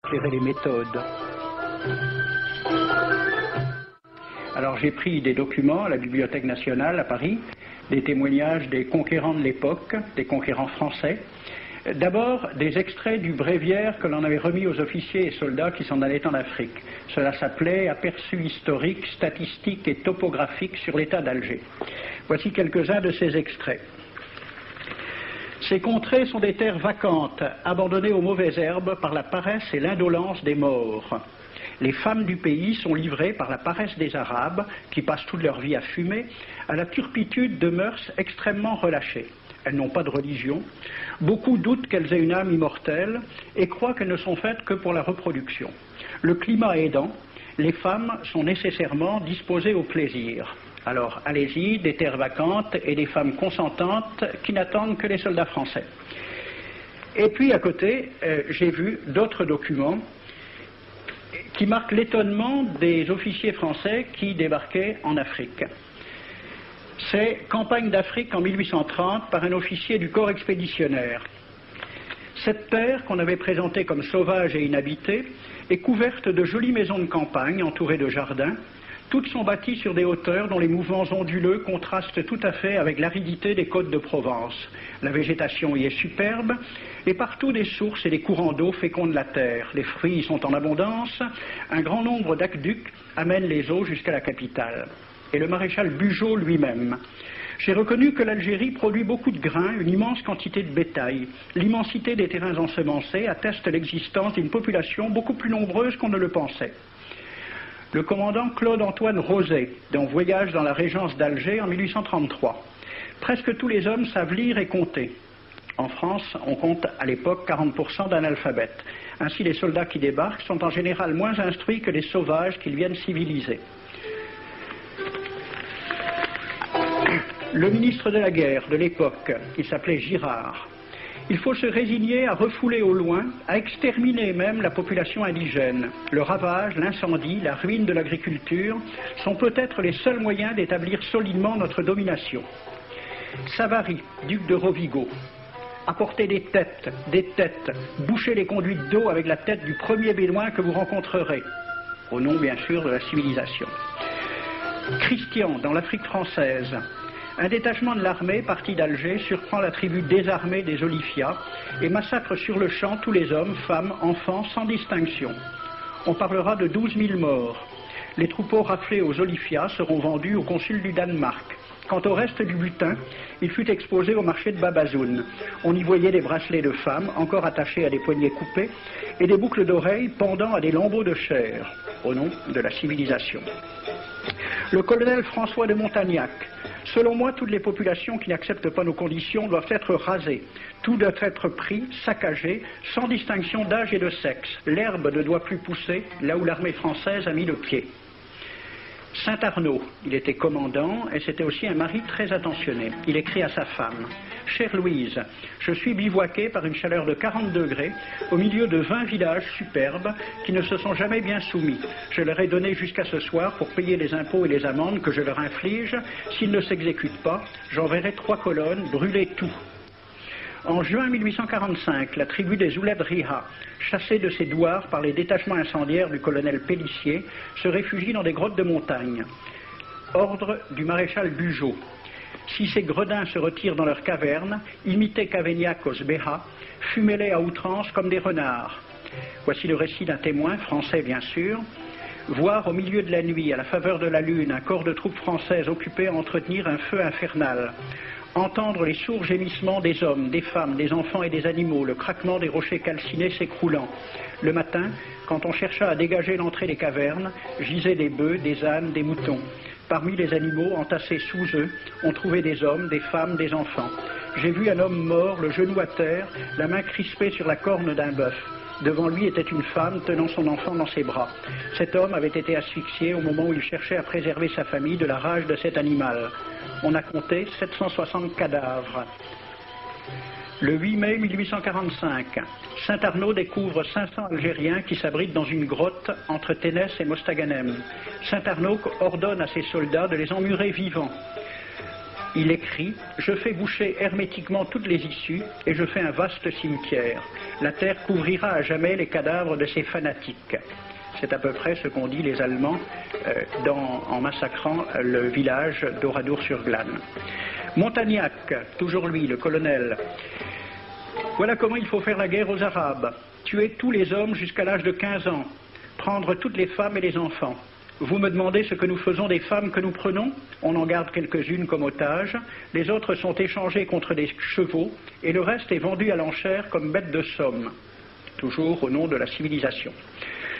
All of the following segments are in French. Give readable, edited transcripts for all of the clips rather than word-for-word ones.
éclairer les méthodes. Alors j'ai pris des documents à la Bibliothèque nationale à Paris, des témoignages des conquérants de l'époque, des conquérants français. D'abord, des extraits du bréviaire que l'on avait remis aux officiers et soldats qui s'en allaient en Afrique. Cela s'appelait « Aperçu historique, statistique et topographique sur l'état d'Alger ». Voici quelques-uns de ces extraits. Ces contrées sont des terres vacantes, abandonnées aux mauvaises herbes par la paresse et l'indolence des morts. Les femmes du pays sont livrées par la paresse des Arabes, qui passent toute leur vie à fumer, à la turpitude de mœurs extrêmement relâchées. Elles n'ont pas de religion. Beaucoup doutent qu'elles aient une âme immortelle et croient qu'elles ne sont faites que pour la reproduction. Le climat aidant, les femmes sont nécessairement disposées au plaisir. Alors, allez-y, des terres vacantes et des femmes consentantes qui n'attendent que les soldats français. Et puis, à côté, j'ai vu d'autres documents qui marquent l'étonnement des officiers français qui débarquaient en Afrique. C'est Campagne d'Afrique en 1830 par un officier du corps expéditionnaire. Cette terre, qu'on avait présentée comme sauvage et inhabitée, est couverte de jolies maisons de campagne entourées de jardins. Toutes sont bâties sur des hauteurs dont les mouvements onduleux contrastent tout à fait avec l'aridité des côtes de Provence. La végétation y est superbe, et partout des sources et des courants d'eau fécondent la terre. Les fruits y sont en abondance, un grand nombre d'aqueducs amènent les eaux jusqu'à la capitale. Et le maréchal Bugeaud lui-même. J'ai reconnu que l'Algérie produit beaucoup de grains, une immense quantité de bétail. L'immensité des terrains ensemencés atteste l'existence d'une population beaucoup plus nombreuse qu'on ne le pensait. Le commandant Claude-Antoine Roset, dans Voyage dans la Régence d'Alger en 1833. Presque tous les hommes savent lire et compter. En France, on compte à l'époque 40% d'analphabètes. Ainsi, les soldats qui débarquent sont en général moins instruits que les sauvages qu'ils viennent civiliser. Le ministre de la guerre de l'époque, qui s'appelait Girard, il faut se résigner à refouler au loin, à exterminer même la population indigène. Le ravage, l'incendie, la ruine de l'agriculture sont peut-être les seuls moyens d'établir solidement notre domination. Savary, duc de Rovigo, apportez des têtes, bouchez les conduites d'eau avec la tête du premier bédouin que vous rencontrerez, au nom bien sûr de la civilisation. Christian, dans l'Afrique française, un détachement de l'armée parti d'Alger surprend la tribu désarmée des Olifias et massacre sur le champ tous les hommes, femmes, enfants, sans distinction. On parlera de 12 000 morts. Les troupeaux raflés aux Olifias seront vendus au consul du Danemark. Quant au reste du butin, il fut exposé au marché de Babazoun. On y voyait des bracelets de femmes, encore attachés à des poignets coupés, et des boucles d'oreilles pendant à des lambeaux de chair, au nom de la civilisation. Le colonel François de Montagnac. Selon moi, toutes les populations qui n'acceptent pas nos conditions doivent être rasées. Tout doit être pris, saccagé, sans distinction d'âge et de sexe. L'herbe ne doit plus pousser là où l'armée française a mis le pied. Saint-Arnaud, il était commandant et c'était aussi un mari très attentionné. Il écrit à sa femme « Chère Louise, je suis bivouaqué par une chaleur de 40 degrés au milieu de 20 villages superbes qui ne se sont jamais bien soumis. Je leur ai donné jusqu'à ce soir pour payer les impôts et les amendes que je leur inflige. S'ils ne s'exécutent pas, j'enverrai 3 colonnes brûler tout. » En juin 1845, la tribu des Ouled Riha, chassée de ses douars par les détachements incendiaires du colonel Pélissier, se réfugie dans des grottes de montagne. Ordre du maréchal Bugeaud. Si ces gredins se retirent dans leurs cavernes, imitez Cavaignac aux Béha, fumez-les à outrance comme des renards. Voici le récit d'un témoin, français bien sûr. Voir au milieu de la nuit, à la faveur de la lune, un corps de troupes françaises occupé à entretenir un feu infernal. Entendre les sourds gémissements des hommes, des femmes, des enfants et des animaux, le craquement des rochers calcinés s'écroulant. Le matin, quand on chercha à dégager l'entrée des cavernes, gisaient des bœufs, des ânes, des moutons. Parmi les animaux, entassés sous eux, on trouvait des hommes, des femmes, des enfants. J'ai vu un homme mort, le genou à terre, la main crispée sur la corne d'un bœuf. Devant lui était une femme tenant son enfant dans ses bras. Cet homme avait été asphyxié au moment où il cherchait à préserver sa famille de la rage de cet animal. On a compté 760 cadavres. Le 8 mai 1845, Saint-Arnaud découvre 500 Algériens qui s'abritent dans une grotte entre Ténès et Mostaganem. Saint-Arnaud ordonne à ses soldats de les emmurer vivants. Il écrit « Je fais boucher hermétiquement toutes les issues et je fais un vaste cimetière. La terre couvrira à jamais les cadavres de ces fanatiques. » C'est à peu près ce qu'ont dit les Allemands en massacrant le village d'Oradour-sur-Glane. Montagnac, toujours lui, le colonel. Voilà comment il faut faire la guerre aux Arabes. Tuer tous les hommes jusqu'à l'âge de 15 ans. Prendre toutes les femmes et les enfants. Vous me demandez ce que nous faisons des femmes que nous prenons? On en garde quelques-unes comme otages, les autres sont échangées contre des chevaux, et le reste est vendu à l'enchère comme bête de somme, toujours au nom de la civilisation.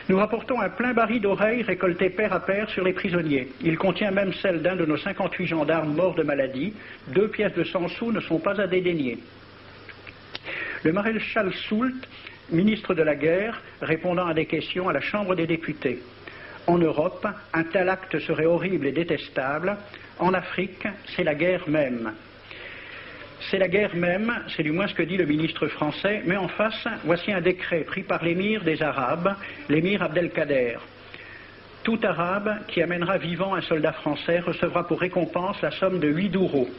Nous rapportons un plein baril d'oreilles récoltées paire à paire sur les prisonniers. Il contient même celle d'un de nos 58 gendarmes morts de maladie. 2 pièces de 100 sous ne sont pas à dédaigner. Le maréchal Soult, ministre de la guerre, répondant à des questions à la Chambre des députés. En Europe, un tel acte serait horrible et détestable. En Afrique, c'est la guerre même. C'est la guerre même, c'est du moins ce que dit le ministre français, mais en face, voici un décret pris par l'émir des Arabes, l'émir Abdelkader. Tout Arabe qui amènera vivant un soldat français recevra pour récompense la somme de 8 douros.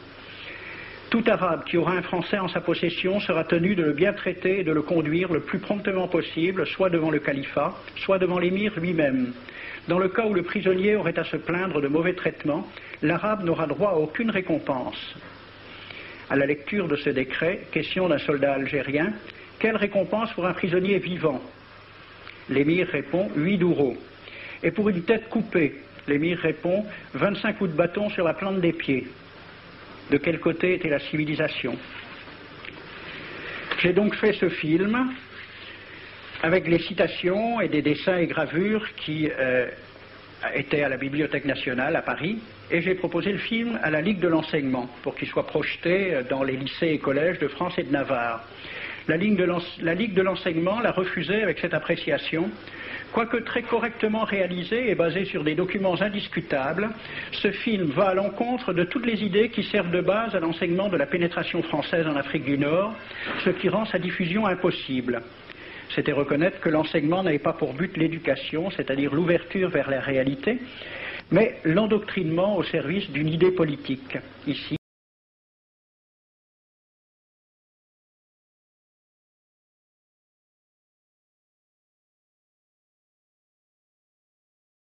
Tout Arabe qui aura un Français en sa possession sera tenu de le bien traiter et de le conduire le plus promptement possible, soit devant le califat, soit devant l'émir lui-même. Dans le cas où le prisonnier aurait à se plaindre de mauvais traitements, l'Arabe n'aura droit à aucune récompense. À la lecture de ce décret, question d'un soldat algérien, quelle récompense pour un prisonnier vivant? L'émir répond 8 douros. Et pour une tête coupée, l'émir répond 25 coups de bâton sur la plante des pieds. De quel côté était la civilisation? J'ai donc fait ce film avec les citations et des dessins et gravures qui étaient à la Bibliothèque nationale à Paris, et j'ai proposé le film à la Ligue de l'enseignement pour qu'il soit projeté dans les lycées et collèges de France et de Navarre. La Ligue de l'enseignement l'a refusé avec cette appréciation. Quoique très correctement réalisé et basé sur des documents indiscutables, ce film va à l'encontre de toutes les idées qui servent de base à l'enseignement de la pénétration française en Afrique du Nord, ce qui rend sa diffusion impossible. C'était reconnaître que l'enseignement n'avait pas pour but l'éducation, c'est-à-dire l'ouverture vers la réalité, mais l'endoctrinement au service d'une idée politique. Ici,